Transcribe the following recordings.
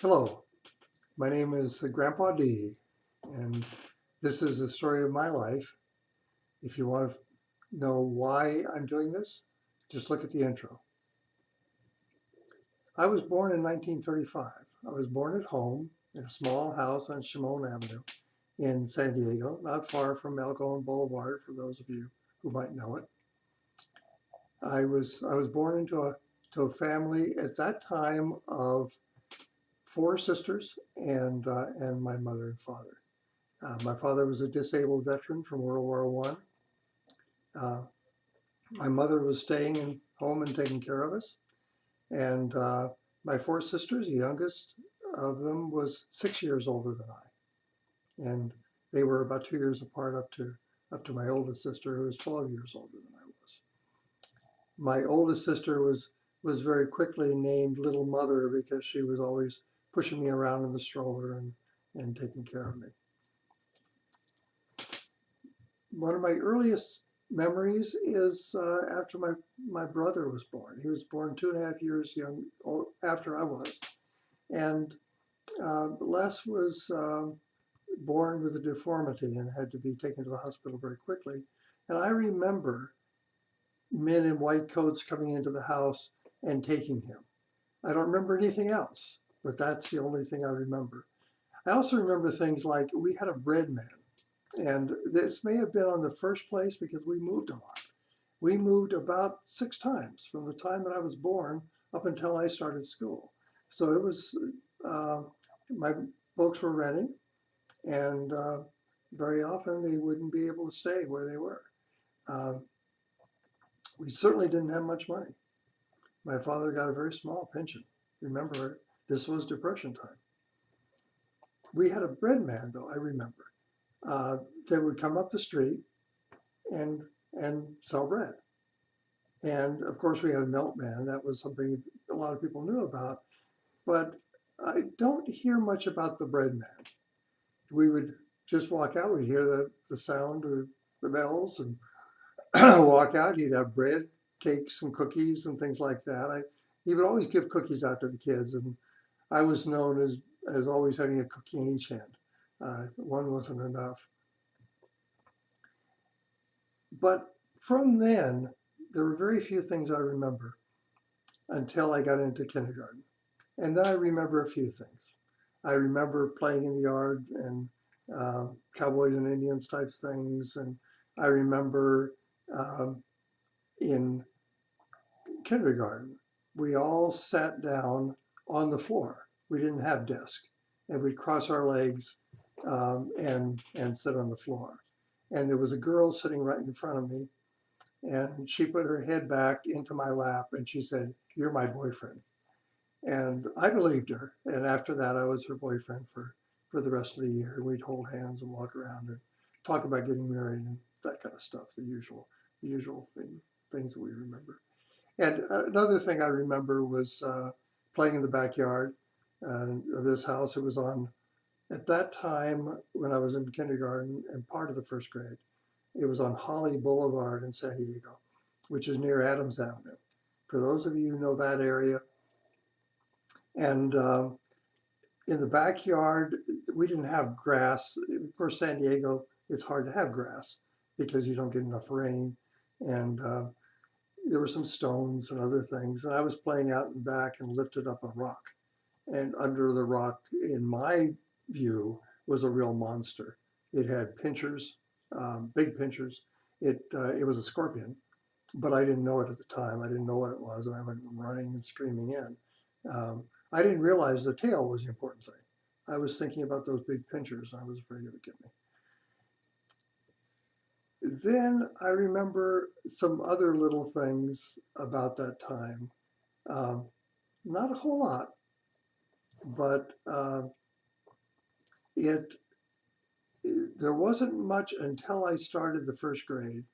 Hello, my name is Grandpa D, and this is the story of my life. If you want to know why I'm doing this, just look at the intro. I was born in 1935. I was born at home in a small house on Shimon Avenue in San Diego, not far from El Cajon Boulevard, for those of you who might know it. I was born to a family at that time of four sisters and my mother and father. My father was a disabled veteran from World War I. My mother was staying in home and taking care of us. And my four sisters, the youngest of them was 6 years older than I. And they were about 2 years apart up to my oldest sister, who was 12 years older than I was. My oldest sister was very quickly named Little Mother because she was always pushing me around in the stroller and taking care of me. One of my earliest memories is after my brother was born. He was born 2.5 years after I was. And Les was born with a deformity and had to be taken to the hospital very quickly. And I remember men in white coats coming into the house and taking him. I don't remember anything else, but that's the only thing I remember. I also remember things like we had a bread man. And this may have been on the first place because we moved a lot. We moved about 6 times from the time that I was born up until I started school. So it was, my folks were renting, and very often they wouldn't be able to stay where they were. Uh, we certainly didn't have much money. My father got a very small pension. Remember, this was Depression time. We had a bread man, though, I remember, uh, that would come up the street and sell bread. And of course, we had a milkman. That was something a lot of people knew about. But I don't hear much about the bread man. We would just walk out. We'd hear the sound of the bells and walk out. He'd have bread, cakes, and cookies and things like that. He would always give cookies out to the kids, and I was known as always having a cookie in each hand. One wasn't enough. But from then, there were very few things I remember until I got into kindergarten. And then I remember a few things. I remember playing in the yard and cowboys and Indians type things. And I remember um, in kindergarten, we all sat down on the floor. We didn't have desks. And we'd cross our legs and sit on the floor. And there was a girl sitting right in front of me. And she put her head back into my lap and she said, "You're my boyfriend." And I believed her. And after that, I was her boyfriend for the rest of the year. We'd hold hands and walk around and talk about getting married and that kind of stuff, the usual things that we remember. And another thing I remember was playing in the backyard of this house. It was on, at that time when I was in kindergarten and part of the first grade, it was on Holly Boulevard in San Diego, which is near Adams Avenue. For those of you who know that area, and in the backyard, we didn't have grass. Of course, San Diego, it's hard to have grass because you don't get enough rain. And there were some stones and other things. And I was playing out in back and lifted up a rock. And under the rock, in my view, was a real monster. It had pinchers, big pinchers. It was a scorpion, but I didn't know it at the time. I didn't know what it was, and I went running and screaming in. I didn't realize the tail was the important thing. I was thinking about those big pinchers. I was afraid it would get me. Then I remember some other little things about that time. Um, Not a whole lot, but it there wasn't much until I started the first grade.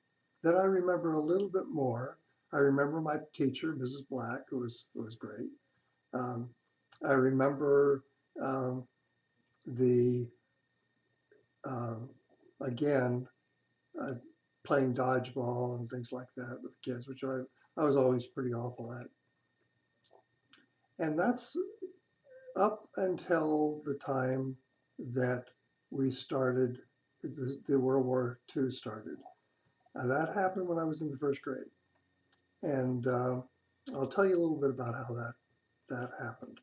Then I remember a little bit more. I remember my teacher, Mrs. Black, who was great. Um, I remember um, the um, again uh, playing dodgeball and things like that with the kids, which I was always pretty awful at. And that's up until the time that we started, the World War II started. That happened when I was in the first grade. And I'll tell you a little bit about how that happened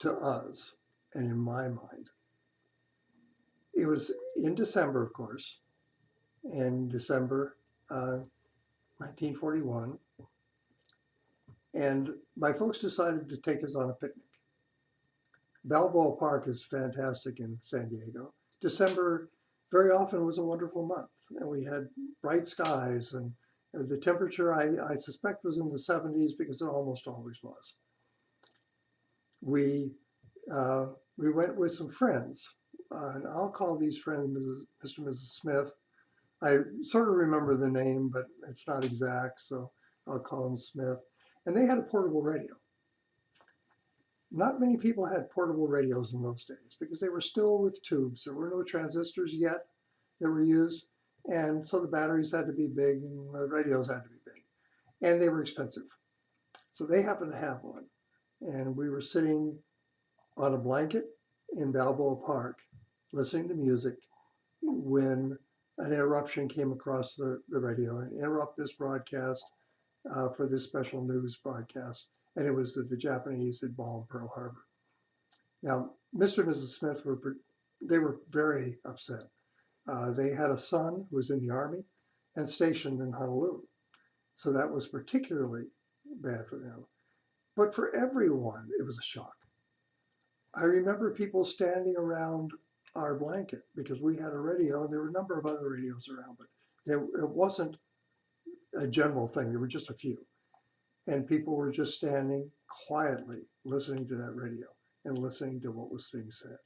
to us and in my mind. It was in December, of course, in December 1941. And my folks decided to take us on a picnic. Balboa Park is fantastic in San Diego. December very often was a wonderful month, and we had bright skies, and the temperature I suspect was in the 70s because it almost always was. We went with some friends, and I'll call these friends Mr. and Mrs. Smith. I sort of remember the name, but it's not exact, so I'll call them Smith. And they had a portable radio. Not many people had portable radios in those days because they were still with tubes. There were no transistors yet that were used. And so the batteries had to be big and the radios had to be big. And they were expensive. So they happened to have one. And we were sitting on a blanket in Balboa Park listening to music when an interruption came across the radio and interrupt this broadcast for this special news broadcast. And it was that the Japanese had bombed Pearl Harbor. Now, Mr. and Mrs. Smith were very upset. They had a son who was in the Army and stationed in Honolulu. So that was particularly bad for them. But for everyone, it was a shock. I remember people standing around our blanket because we had a radio, and there were a number of other radios around, but it wasn't a general thing. There were just a few. And people were just standing quietly listening to that radio and listening to what was being said.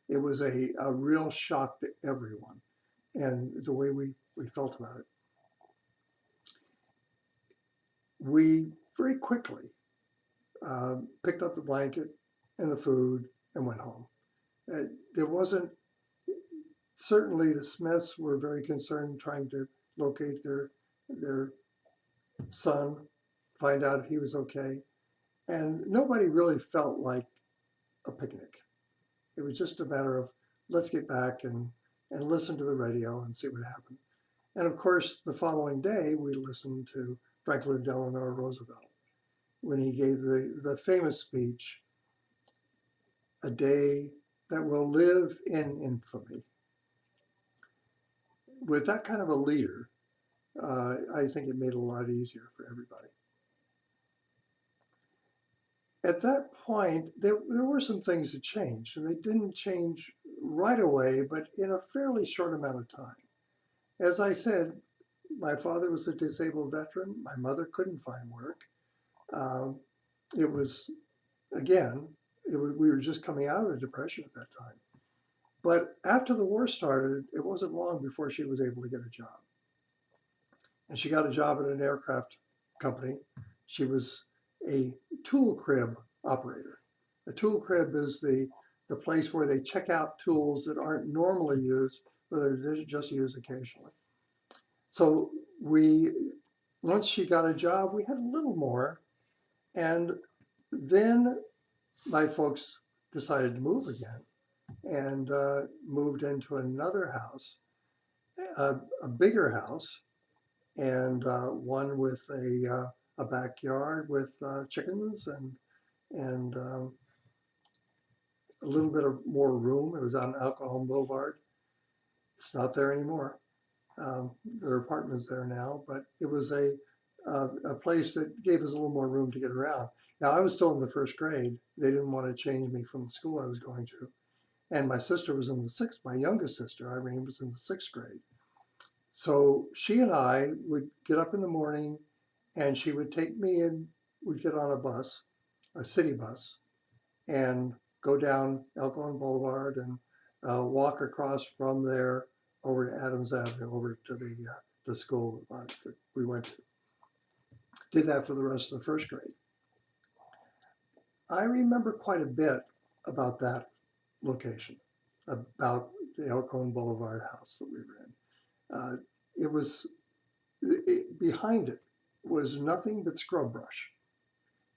It was a real shock to everyone and the way we felt about it. We very quickly picked up the blanket and the food and went home. There wasn't, certainly the Smiths were very concerned trying to locate their son, find out if he was okay. And nobody really felt like a picnic. It was just a matter of, let's get back and listen to the radio and see what happened. And of course, the following day, we listened to Franklin Delano Roosevelt when he gave the famous speech, "A Day That Will Live in Infamy." With that kind of a leader, I think it made it a lot easier for everybody. At that point, there were some things that changed, and they didn't change right away, but in a fairly short amount of time. As I said, my father was a disabled veteran. My mother couldn't find work. It was, again, we were just coming out of the Depression at that time. But after the war started, it wasn't long before she was able to get a job. And she got a job at an aircraft company. She was a tool crib operator. A tool crib is the place where they check out tools that aren't normally used, but they're just used occasionally. So once she got a job, we had a little more. And then my folks decided to move again and moved into another house, a bigger house, and one with a backyard with chickens and a little bit of more room. It was on El Cajon Boulevard. It's not there anymore. There are apartments there now, but it was a place that gave us a little more room to get around. Now, I was still in the first grade. They didn't want to change me from the school I was going to. And my sister was in the sixth, my youngest sister, Irene, was in the sixth grade. So she and I would get up in the morning and she would take me and we'd get on a bus, a city bus, and go down El Cajon Boulevard and walk across from there over to Adams Avenue, over to the school that we went to. Did that for the rest of the first grade. I remember quite a bit about that location, about the El Cajon Boulevard house that we were in. Behind it was nothing but scrub brush.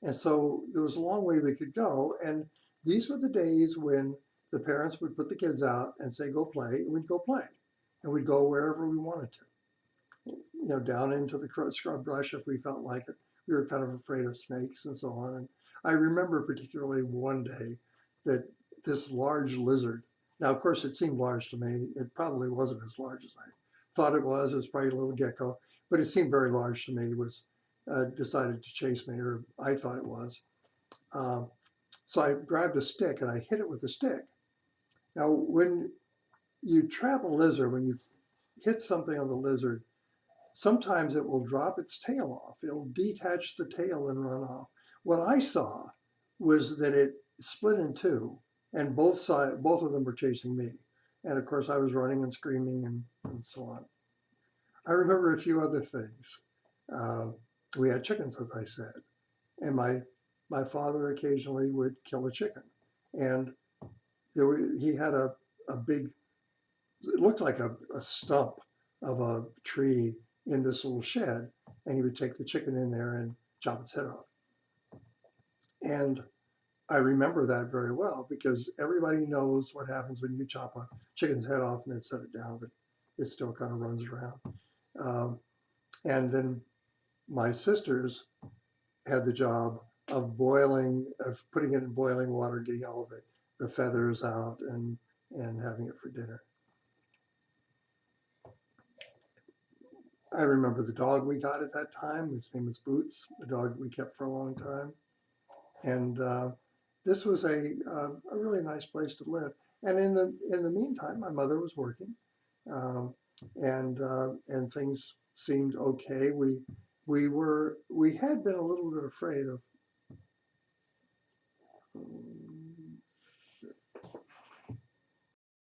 And so there was a long way we could go. And these were the days when the parents would put the kids out and say, go play, and we'd go play. And we'd go wherever we wanted to, down into the scrub brush if we felt like it. We were kind of afraid of snakes and so on. And I remember particularly one day that this large lizard, now of course it seemed large to me, it probably wasn't as large as I thought it was probably a little gecko, but it seemed very large to me, was decided to chase me, or I thought it was. So I grabbed a stick and I hit it with a stick. Now when you trap a lizard, when you hit something on the lizard, sometimes it will drop its tail off. It'll detach the tail and run off. What I saw was that it split in two, and both of them were chasing me. And of course, I was running and screaming and so on. I remember a few other things. We had chickens, as I said, and my father occasionally would kill a chicken, and he had a big, it looked like a stump of a tree in this little shed, and he would take the chicken in there and chop its head off. And I remember that very well because everybody knows what happens when you chop a chicken's head off and then set it down, but it still kind of runs around. And then my sisters had the job of putting it in boiling water, getting all the feathers out and having it for dinner. I remember the dog we got at that time. His name was Boots, the dog we kept for a long time. And this was a really nice place to live. And in the meantime, my mother was working, and things seemed okay. We had been a little bit afraid of